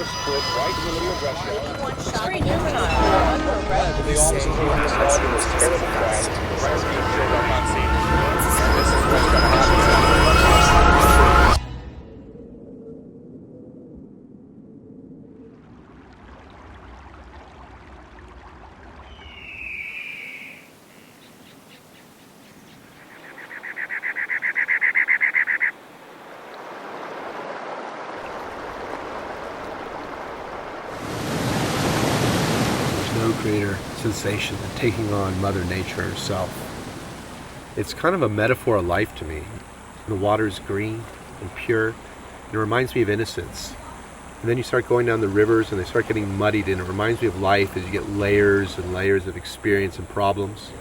split right in the middle of restaurants. It's very juvenile. The officers were involved in this terrible crime. Right being killed on that scene. This is what's going to happen. Greater sensation than taking on Mother Nature herself. It's kind of a metaphor of life to me. The water is green and pure, and it reminds me of innocence. And then you start going down the rivers and they start getting muddied, and it reminds me of life as you get layers and layers of experience and problems.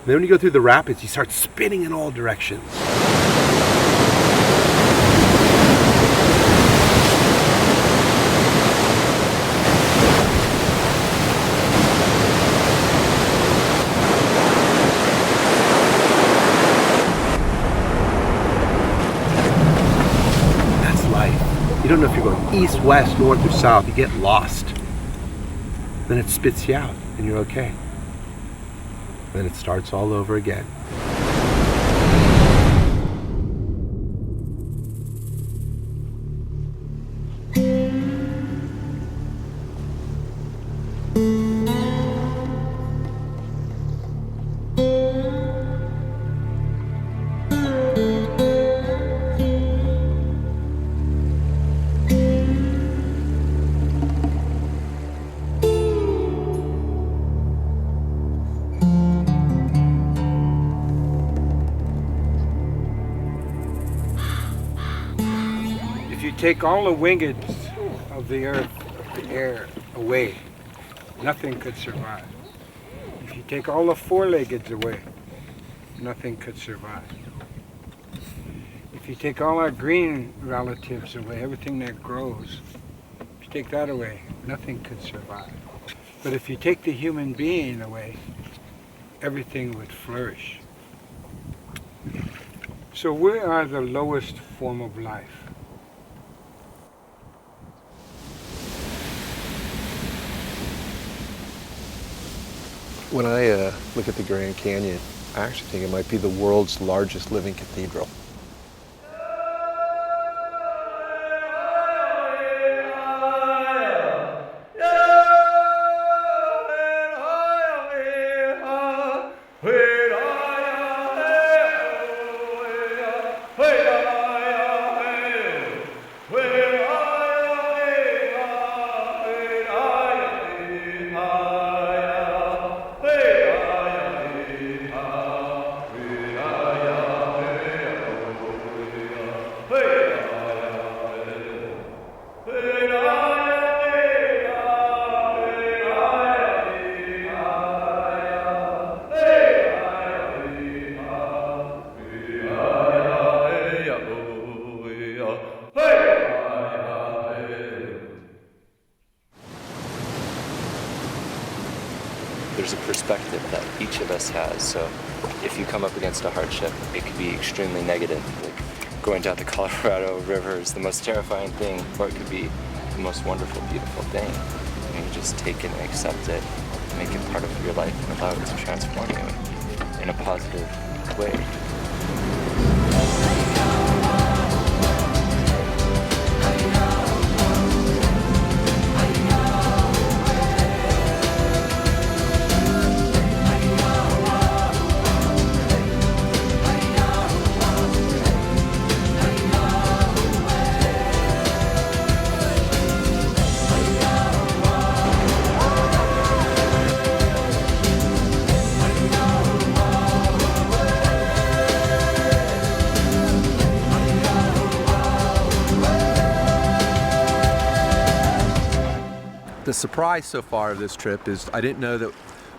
And then when you go through the rapids, you start spinning in all directions. You don't know if you're going east, west, north, or south. You get lost. Then it spits you out, and you're okay. Then it starts all over again. Take all the wingeds of the earth, of the air, away, nothing could survive. If you take all the four-leggeds away, nothing could survive. If you take all our green relatives away, everything that grows, if you take that away, nothing could survive. But if you take the human being away, everything would flourish. So we are the lowest form of life. When I look at the Grand Canyon, I actually think it might be the world's largest living cathedral. There's a perspective that each of us has. So if you come up against a hardship, it could be extremely negative. Like going down the Colorado River is the most terrifying thing, or it could be the most wonderful, beautiful thing. And you just take it and accept it, make it part of your life, and allow it to transform you in a positive way. The surprise so far of this trip is I didn't know that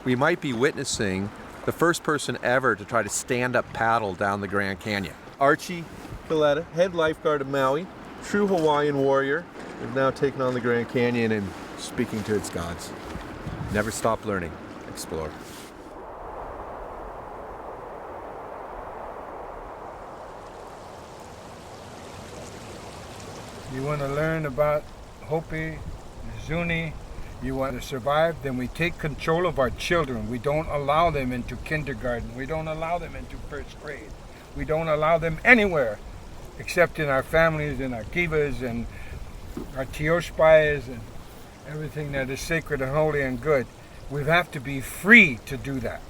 we might be witnessing the first person ever to try to stand up paddle down the Grand Canyon. Archie Kalepa, head lifeguard of Maui, true Hawaiian warrior, is now taking on the Grand Canyon and speaking to its gods. Never stop learning, explore. You want to learn about Hopi Zuni. You want to survive, then we take control of our children. We don't allow them into kindergarten. We don't allow them into first grade. We don't allow them anywhere except in our families, in our kivas and our tioshpais and everything that is sacred and holy and good. We have to be free to do that.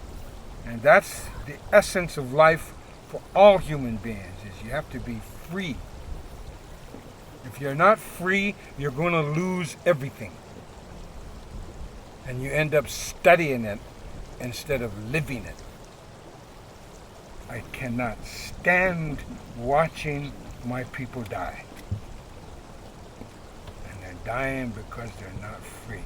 And that's the essence of life for all human beings, is you have to be free. If you're not free, you're going to lose everything. And you end up studying it instead of living it. I cannot stand watching my people die. And they're dying because they're not free.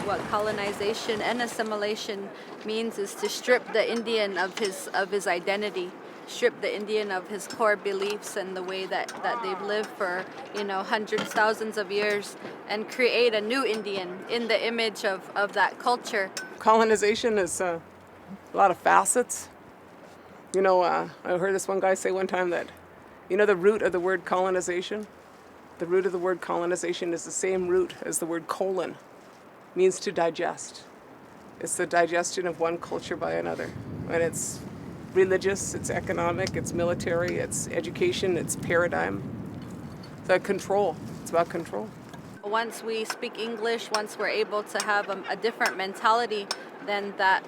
What colonization and assimilation means is to strip the Indian of his identity, strip the Indian of his core beliefs and the way that they've lived for, hundreds, thousands of years, and create a new Indian in the image of that culture. Colonization is a lot of facets. I heard this one guy say one time that, the root of the word colonization? The root of the word colonization is the same root as the word colon. Means to digest. It's the digestion of one culture by another. And it's religious, it's economic, it's military, it's education, it's paradigm. The control. It's about control. Once we speak English, once we're able to have a different mentality, then that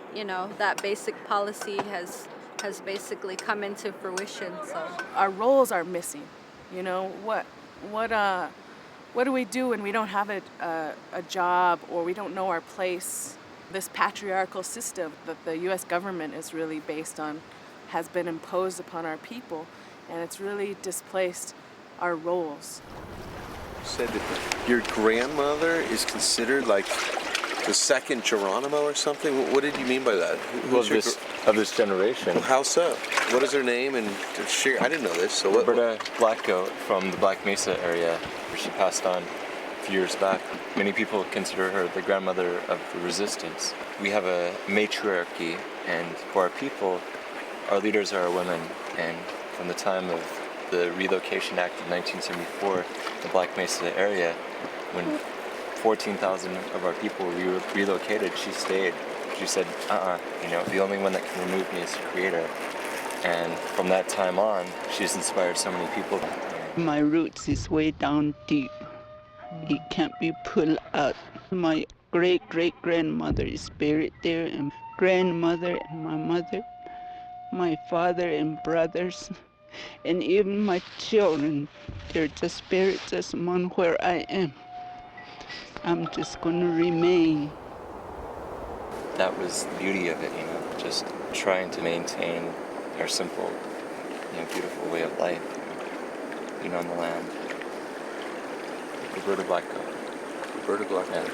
basic policy has basically come into fruition. So our roles are missing. What do we do when we don't have a job or we don't know our place? This patriarchal system that the U.S. government is really based on has been imposed upon our people, and it's really displaced our roles. You said that your grandmother is considered like the second Geronimo or something? What did you mean by that? Of this generation. Well, how so? What is her name? And I didn't know this. So Roberta Blackgoat from the Black Mesa area. She passed on a few years back. Many people consider her the grandmother of the resistance. We have a matriarchy, and for our people, our leaders are women. And from the time of the Relocation Act of 1974, the Black Mesa area, when 14,000 of our people relocated, she stayed. She said, the only one that can remove me is the Creator. And from that time on, she's inspired so many people. My roots is way down deep. It can't be pulled out. My great-great-grandmother is buried there, and grandmother and my mother, my father and brothers, and even my children. They're just buried just among where I am. I'm just going to remain. That was the beauty of it, just trying to maintain our simple, beautiful way of life, being on the land. Roberta Blackgoat. Roberta Blackgoat.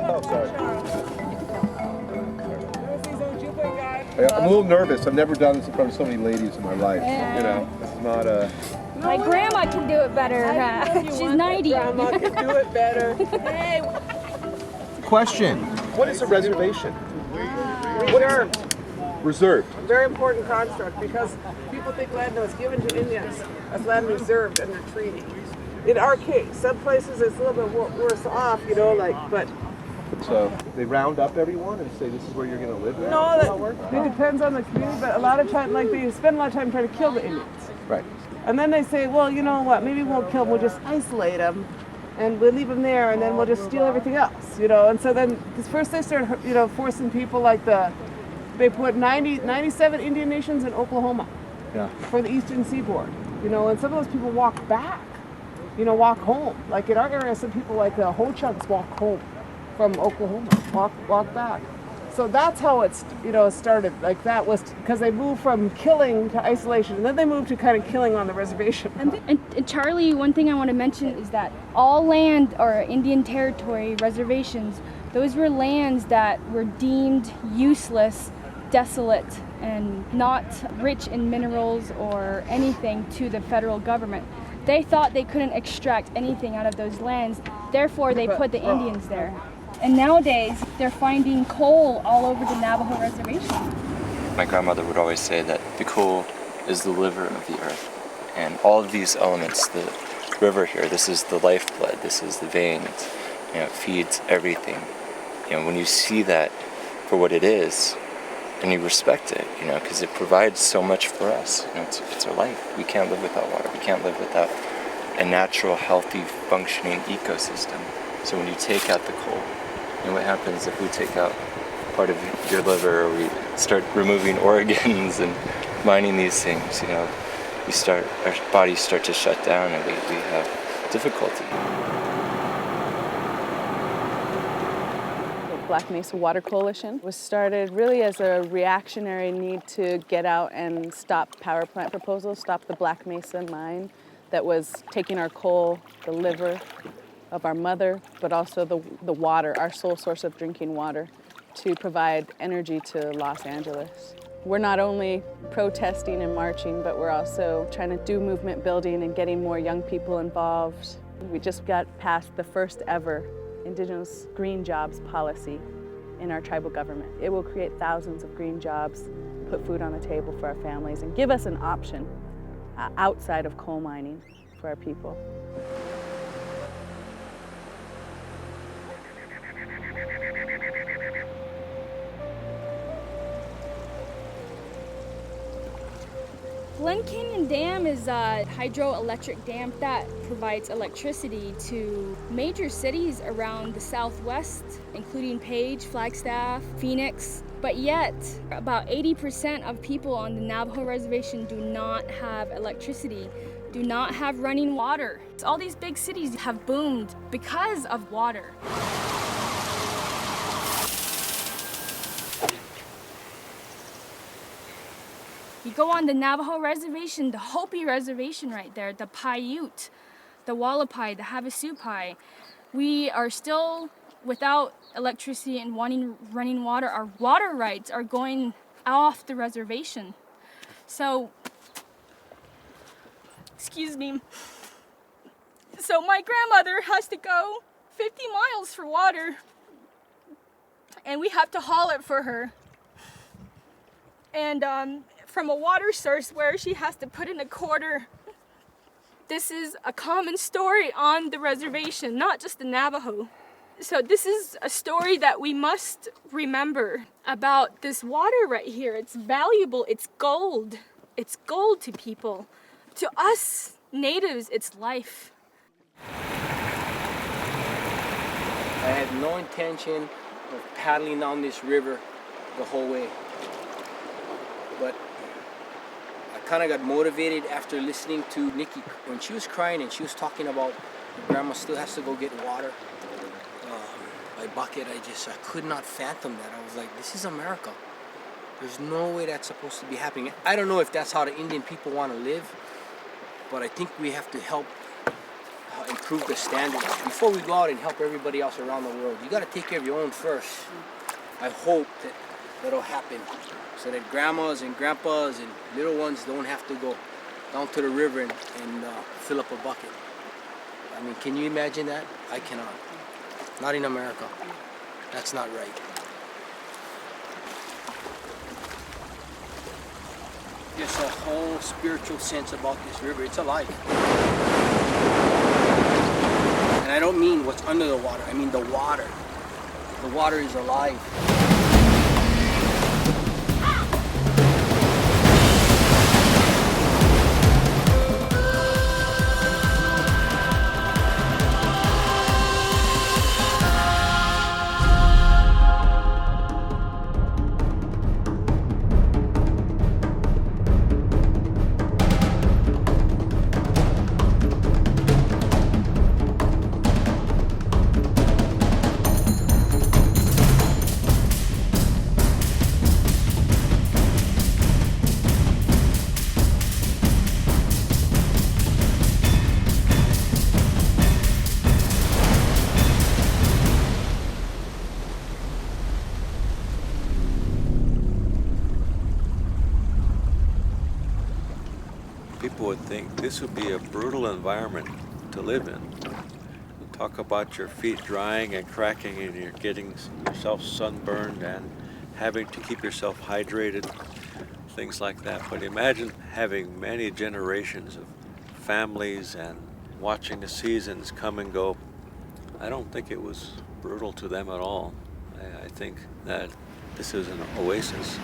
Oh, sorry. I'm a little nervous. I've never done this in front of so many ladies in my life. It's not a... My grandma can do it better. She's 90. Grandma can do it better. Hey. Question. What is a reservation? Reserved. Reserved. A very important construct, because people think land that was given to Indians as land reserved under treaty. In our case, some places it's a little bit worse off, but... So they round up everyone and say this is where you're going to live now? No, it depends on the community, but a lot of time, they spend a lot of time trying to kill the Indians. Right. And then they say, well, you know what, maybe we won't kill them, we'll just isolate them, and we'll leave them there, and then we'll just steal everything else, And so then, because first they started, forcing people they put 97 Indian nations in Oklahoma for the eastern seaboard, and some of those people walk back, walk home. Like in our area, some people like the Ho-Chunks walk home from Oklahoma, walk back. So that's how it's, started. Like that was because they moved from killing to isolation, and then they moved to kind of killing on the reservation. And Charlie, one thing I want to mention is that all land or Indian territory reservations, those were lands that were deemed useless, desolate, and not rich in minerals or anything to the federal government. They thought they couldn't extract anything out of those lands, therefore they put the Indians there. And nowadays, they're finding coal all over the Navajo reservation. My grandmother would always say that the coal is the liver of the earth. And all of these elements, the river here, this is the lifeblood, this is the veins, it feeds everything. When you see that for what it is, and you respect it, because it provides so much for us. It's our life. We can't live without water. We can't live without a natural, healthy, functioning ecosystem. So when you take out the coal, what happens if we take out part of your liver, or we start removing organs and mining these things? Our bodies start to shut down, and we have difficulty. Black Mesa Water Coalition was started really as a reactionary need to get out and stop power plant proposals, stop the Black Mesa mine that was taking our coal, the liver of our mother, but also the water, our sole source of drinking water, to provide energy to Los Angeles. We're not only protesting and marching, but we're also trying to do movement building and getting more young people involved. We just got past the first ever Indigenous green jobs policy in our tribal government. It will create thousands of green jobs, put food on the table for our families, and give us an option outside of coal mining for our people. Glen Canyon Dam is a hydroelectric dam that provides electricity to major cities around the Southwest, including Page, Flagstaff, Phoenix. But yet, about 80% of people on the Navajo reservation do not have electricity, do not have running water. All these big cities have boomed because of water. You go on the Navajo reservation, the Hopi reservation right there, the Paiute, the Wallapai, the Havasupai. We are still without electricity and wanting running water. Our water rights are going off the reservation. So, excuse me. So my grandmother has to go 50 miles for water, and we have to haul it for her. And from a water source where she has to put in a quarter. This is a common story on the reservation, not just the Navajo. So this is a story that we must remember about this water right here. It's valuable, it's gold. It's gold to people. To us natives, it's life. I had no intention of paddling down this river the whole way. But I kind of got motivated after listening to Nikki when she was crying and she was talking about her grandma still has to go get water by bucket. I could not fathom that. I was like, this is America. There's no way that's supposed to be happening. I don't know if that's how the Indian people want to live, but I think we have to help improve the standards before we go out and help everybody else around the world. You got to take care of your own first. I hope that'll happen, so that grandmas and grandpas and little ones don't have to go down to the river and fill up a bucket. I mean, can you imagine that? I cannot. Not in America. That's not right. There's a whole spiritual sense about this river. It's alive. And I don't mean what's under the water. I mean the water. The water is alive. think this would be a brutal environment to live in. Talk about your feet drying and cracking and you're getting yourself sunburned and having to keep yourself hydrated, things like that. But imagine having many generations of families and watching the seasons come and go. I don't think it was brutal to them at all. I think that this is an oasis.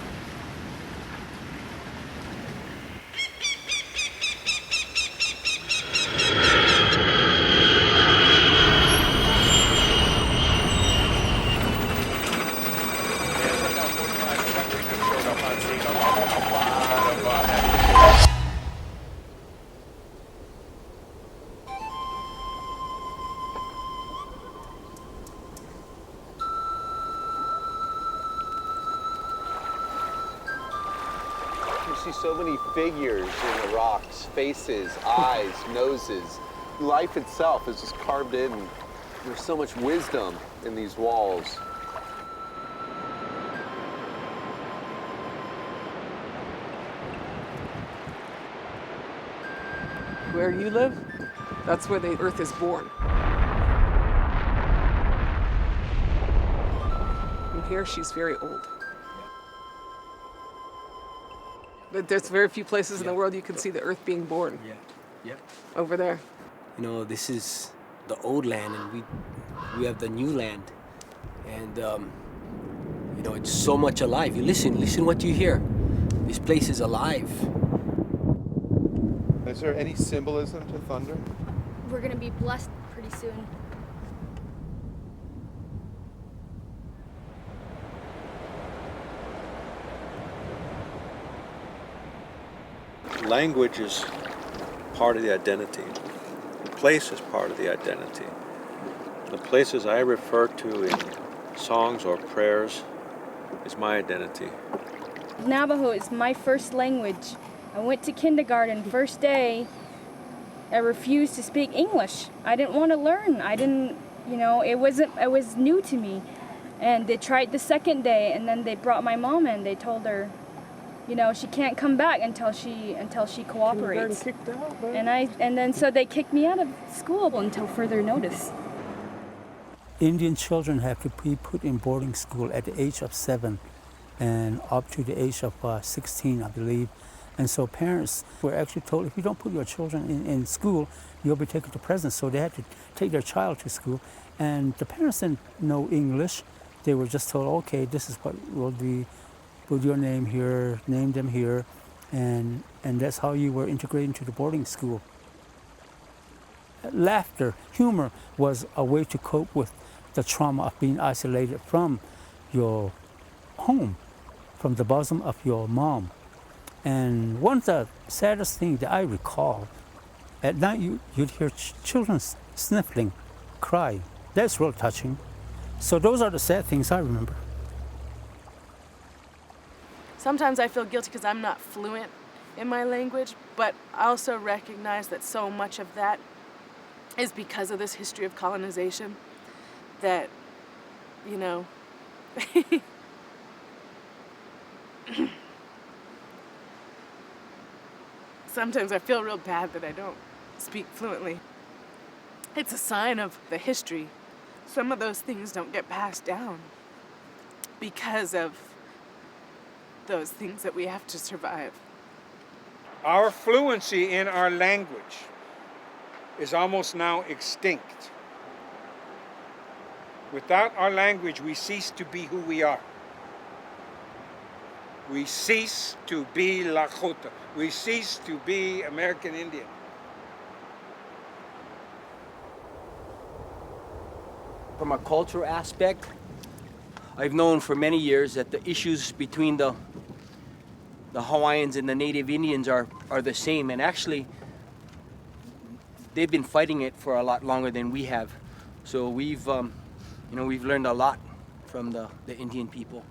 You see so many figures in the rocks, faces, eyes, noses. Life itself is just carved in. There's so much wisdom in these walls. Where you live, that's where the earth is born. And here she's very old. But there's very few places in the world you can see the earth being born. Yeah. Over there. You know, this is the old land, and we have the new land, and you know, it's so much alive. You listen what you hear. This place is alive. Is there any symbolism to thunder? We're gonna be blessed pretty soon. Language is part of the identity. The place is part of the identity. The places I refer to in songs or prayers is my identity. Navajo is my first language. I went to kindergarten first day. I refused to speak English. I didn't want to learn. I didn't, you know, it was new to me. And they tried the second day, and then they brought my mom in. They told her, you know, she can't come back until she cooperates. Kicked out, And then so they kicked me out of school until further notice. Indian children have to be put in boarding school at the age of 7 and up to the age of 16, I believe. And so parents were actually told, if you don't put your children in school, you'll be taken to prison. So they had to take their child to school. And the parents didn't know English. They were just told, okay, this is what will be, put your name here, name them here. And that's how you were integrated into the boarding school. Laughter, humor was a way to cope with the trauma of being isolated from your home, from the bosom of your mom. And one of the saddest things that I recall, at night you'd hear children sniffling, crying. That's real touching. So those are the sad things I remember. Sometimes I feel guilty because I'm not fluent in my language, but I also recognize that so much of that is because of this history of colonization that, you know, sometimes I feel real bad that I don't speak fluently. It's a sign of the history. Some of those things don't get passed down because of those things that we have to survive. Our fluency in our language is almost now extinct. Without our language, we cease to be who we are. We cease to be Lakota. We cease to be American Indian. From a cultural aspect, I've known for many years that the issues between the Hawaiians and the Native Indians are the same, and actually they've been fighting it for a lot longer than we have. So we've learned a lot from the Indian people.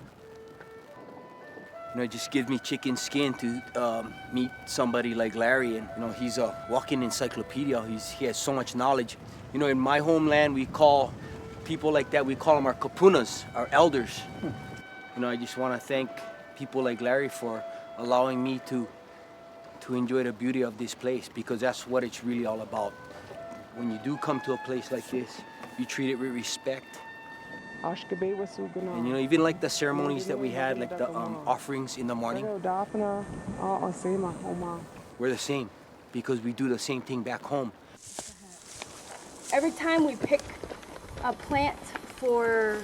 You know, it just gives me chicken skin to meet somebody like Larry, and you know, he's a walking encyclopedia. He has so much knowledge. You know, in my homeland, we call people like that, we call them our kapunas, our elders. You know, I just want to thank people like Larry for allowing me to to enjoy the beauty of this place, because that's what it's really all about. When you do come to a place like this, you treat it with respect. And you know, even like the ceremonies that we had, like the offerings in the morning, we're the same, because we do the same thing back home. Every time we pick a plant for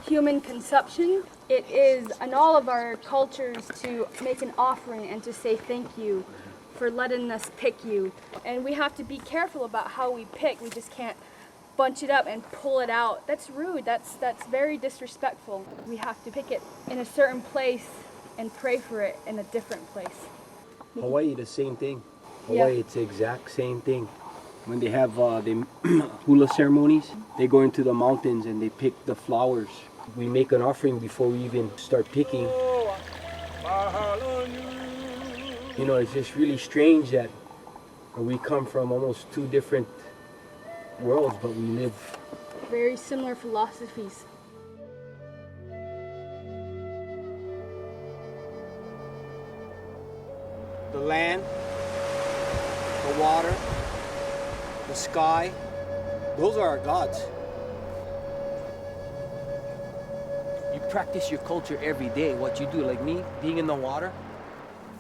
human consumption, it is in all of our cultures to make an offering and to say thank you for letting us pick you. And we have to be careful about how we pick. We just can't bunch it up and pull it out. That's rude. That's very disrespectful. We have to pick it in a certain place and pray for it in a different place. Hawaii, the same thing. Hawaii, it's the exact same thing. When they have the hula ceremonies, they go into the mountains and they pick the flowers. We make an offering before we even start picking. You know, it's just really strange that we come from almost two different worlds, but we live very similar philosophies. The land, the water, the sky, those are our gods. You practice your culture every day. What you do, like me, being in the water,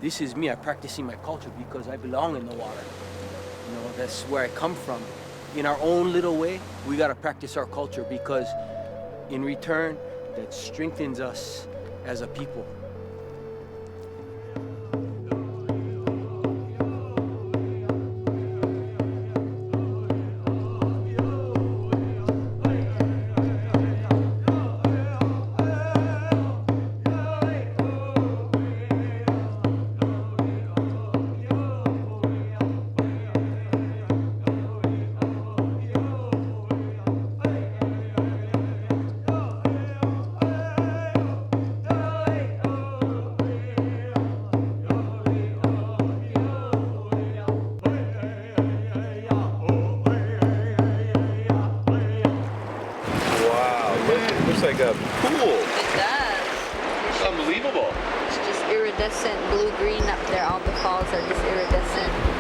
this is me. I'm practicing my culture because I belong in the water. You know, that's where I come from. In our own little way, we gotta practice our culture, because in return, that strengthens us as a people. Like a pool. It does. It's unbelievable. It's just iridescent blue-green up there. All the falls are just iridescent.